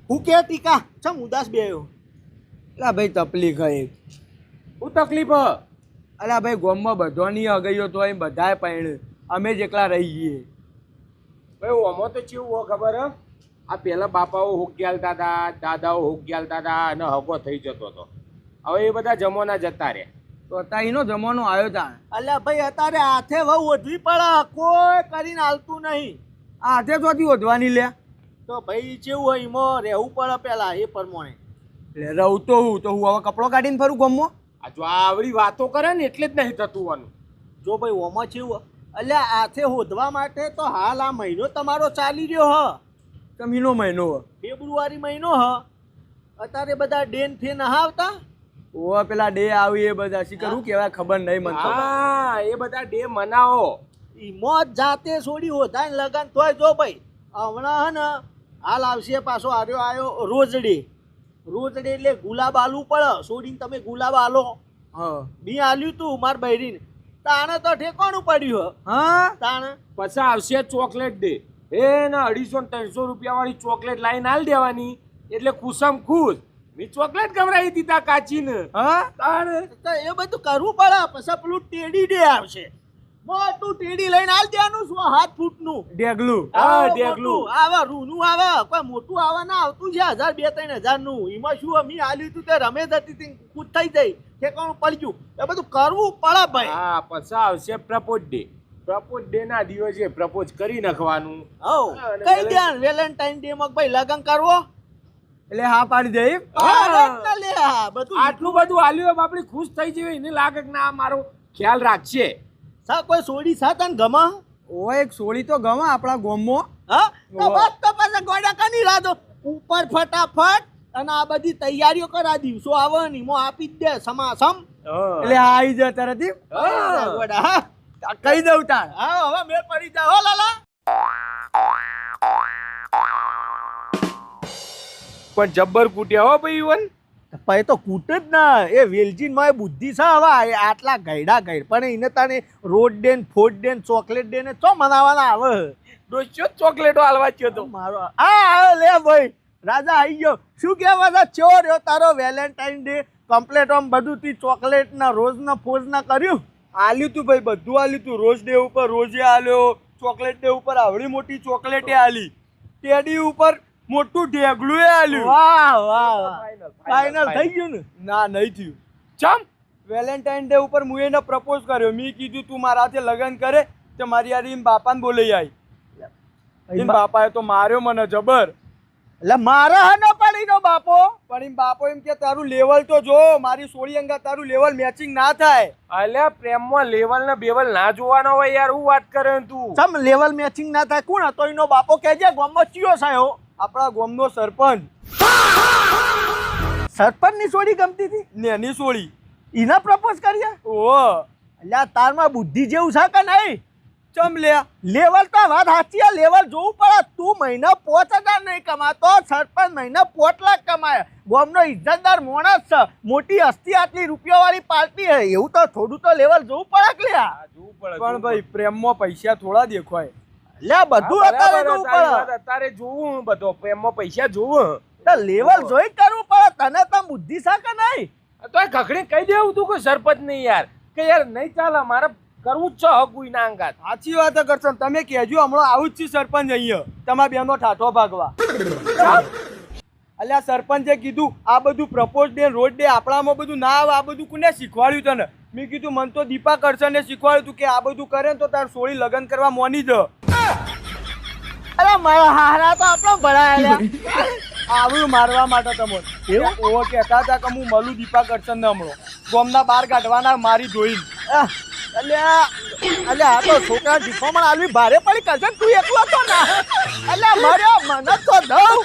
હું કે ટીકા ચમ ઉદાસ બેયો? અલા ભાઈ તકલીફ હે. શું તકલીફ હ? અલા ભાઈ ગોમમાં બધોની અગઈયો તો એમ બધાય પૈણ અમે જ એકલા રહી ગઈએ. ભાઈ ઓમાં તો કેવું હોય ખબર હ? આ પેલા બાપાઓ હોક ગ્યાલતા હતા, દાદાઓ હોક ગ્યાલતા હતા અને હગો થઈ જતો હતો. હવે એ બધા જમાના જતા રહ્યા. તો અત્યારે એનો જમાનો આવ્યો તા. અલ્યા ભાઈ અત્યારે હાથે વહુ ઓઢવી પડે, કોઈ કરીને હાલતું નહીં. આ હાથે ચોથી ઓઢવાની લે. તો ભાઈ જેવું હોય એમાં રહેવું પડે પેલા એ પ્રમાણે. લે રહું તો હું હવે કપડો કાઢીને ફરું ગોમમાં. આ જો આવડી વાતો કરે ને એટલે જ નહીં થતું વાનું. જો ભાઈ ઓમાં જેવું અલ્યા હાથે હોધવા માટે તો હાલ આ મહિનો તમારો ચાલી રહ્યો હ. કમીનો મહિનો ફેબ્રુઆરી મહિનો હ. અત્યારે બધા ડેન ફે નહાવતા. ઓ પેલા ડે આવી એ બધા શી કરું કેવાય ખબર નહીં મને તો. હા એ બધા ડે મનાવો. ઈમો જ જાતે છોડી હોધાય લગન તોય જો ભાઈ હમણાં હે ને હાલ આવશે પાછો આવ્યો રોજડે. રોજડે એટલે ગુલાબ આલવું પડે. છોડીને તમે ગુલાબ આલો. હા બી આલ્યું તું માર બૈરીને તાણે તો ઠેકાણું પડ્યું હ. હા તાણે પછી આવશે ચોકલેટ ડે. એ ને 250-300 રૂપિયા વાળી ચોકલેટ લાઈન હાલ દેવાની એટલે ખુશમ ખુશ. મેં ચોકલેટ ગમરાઈ દીધા કાચીને. હા તાણે તો એ બધું કરવું પડે. પછી પેલું ટેડી ડે આવશે. મોટું ટેડી લઈને આલ દેવાનું 7 ફૂટનું ડેગલું. હા, આવો ડેગલું. મોટું આવે, રૂનું આવે, કોઈ મોટું આવે ના આવતું છે 1000-2000 નું. એમાં શું અમે આલ્યું તું તે રમે જતી હતી ખુશ થઈ જાય ઠેકાણું પડ્યું. એ બધું કરવું પડે ભાઈ. હા પછી આવશે પ્રપોઝ ડે. પ્રપોઝ ડે ના દિવસે પ્રપોઝ કરી નાખવાનું. હવ કઈ ધ્યાન વેલેન્ટાઇન ડે માં ભાઈ લગન કરવો. એટલે હા પાડી દે. હા, લે આ બધું આટલું બધું આલ્યું બાપડી ખુશ થઈ જવી એને લાગે કે ના મારો ખ્યાલ રાખશે. સા કોઈ સોડી સા તને ગમા? ઓ એક સોળી તો ગમે આપણા ગોમમાં. હા તો બસ તો પછી ગોડા કની રાતો ઉપર ફટાફટ અને આ બધી તૈયારીઓ કર. આ દિવસો આવે ને એમાં આપી જ દે સમાસમ. એટલે હા આવી જાય તરત. ગોડા હા કહી દઉં તાર. હા હવે મેળ પડી જાય હો લાલા. પણ જબ્બર કૂટ્યા હો ભાઈ ઈવન. ભાઈ તો કૂટ જ ના. એ વેલજીન માં બુદ્ધિ છે હવે આટલા ગયડા ગયડ પણ એને તને રોડ ડે ને ફોડ ડે ને ચોકલેટ ડે ને ચો મનાવાના આવે. ડોસ્યો ચોકલેટો હાલવા થયો તો. મારો આ લે ભાઈ રાજા આવી ગયો. શું કહેવા હતા ચો રહ્યો તારો વેલેન્ટાઇન ડે કમ્પ્લેટ આમ બધું તી ચોકલેટ ના રોજ ના ફોજ ના કર્યું. આલ્યું તું ભાઈ બધું આલ્યું તું. રોજ ડે ઉપર રોજે આલ્યો. ચોકલેટ ડે ઉપર આવડી મોટી ચોકલેટે આલી. ટેડી ઉપર મોટું ઢેગલું આલ્યું. વાહ વાહ ફાઇનલ થઈ ગયું ને? ના નહીં થયું. ચમ વેલેન્ટાઇન ડે ઉપર હું એને પ્રપોઝ કર્યો. મેં કીધું તું મારા હાથે લગ્ન કરે તો મારી યાર એમ બાપાને બોલાઈ આવી. એમ બાપાએ તો માર્યો મને જબર. એટલે મારા હા ન પડી નો બાપો. પણ એમ બાપો એમ કે તારું લેવલ તો જો મારી સોળી અંગા તારું લેવલ મેચિંગ ના થાય. અલ્યા પ્રેમમાં લેવલ ને બેવલ ના જોવાનો હોય યાર. હું વાત કરે તું. સમ લેવલ મેચિંગ ના થાય. કોણ હતો એનો બાપો કહેજે ગામમાં ચિયો સાયો? આપણા ગામનો સરપંચ. સરપંચ ની સોડી ગમતી હતી નેની સોળી. એના પ્રપોઝ કર્યા? ઓ અલ્યા તારમાં બુદ્ધિ જેવું છે કે નહીં? ચમ લે. લેવલ તો વાત સાચી. લેવલ જોવું પડે. તું મહિના 5000 નહીં કમાતો, સરપંચ મહિના 5 લાખ કમાય. ગામનો ઇજ્જતદાર માણસ છે, મોટી હસ્તી, આટલી રૂપિયા વાળી પાર્ટી હે. એવું તો થોડું તો લેવલ જોવું પડે કે લ્યા. પણ ભાઈ પ્રેમમાં પૈસા થોડા દેખાય. લ્યા બધું અત્યારે જોવું પડે. અત્યારે જોવું બધો પ્રેમમાં પૈસા જોવું. તો લેવલ જોઈ કરવું પડે. તને તો બુદ્ધિ છે કે નહીં? તો ઘકડી કહી દેવું તું કોઈ સરપંચ નહીં યાર કે યાર નહીં ચાલે મારે કરવું જ છે હકુઈ ના અંગાત. સાચી વાત કરશો તમે કહેજો. હમણાં આવું જ છે સરપંચ અહીંયા તમારા બેનો ઠાઠો ભાગવા. અલ્યા સરપંચે કીધું આ બધું પ્રપોઝ ડે રોડ ડે આપણામાં બધું ના આવે. આ બધું કોને શીખવાડ્યું તને? મેં કીધું મને તો દીપા કરશને શીખવાડ્યું તું કે આ બધું કરે ને તો તાર સોળી લગ્ન કરવા મોની જ. અરે મારા હારા તો આપણો ભરાયા. આવ્યું મારવા માટે તમે એવું ઓવો કહેતા હતા કે હું મળું દીપા કરશન ને હમણાં ગોમના બહાર કાઢવાના મારી જોઈને. અલ્યા અલ્યા આ તો છોકરા શીખવામાં આલવી ભારે પડી કરશે. તું એકલો તો ના. અલ્યા માર્યો મને તો દઉં.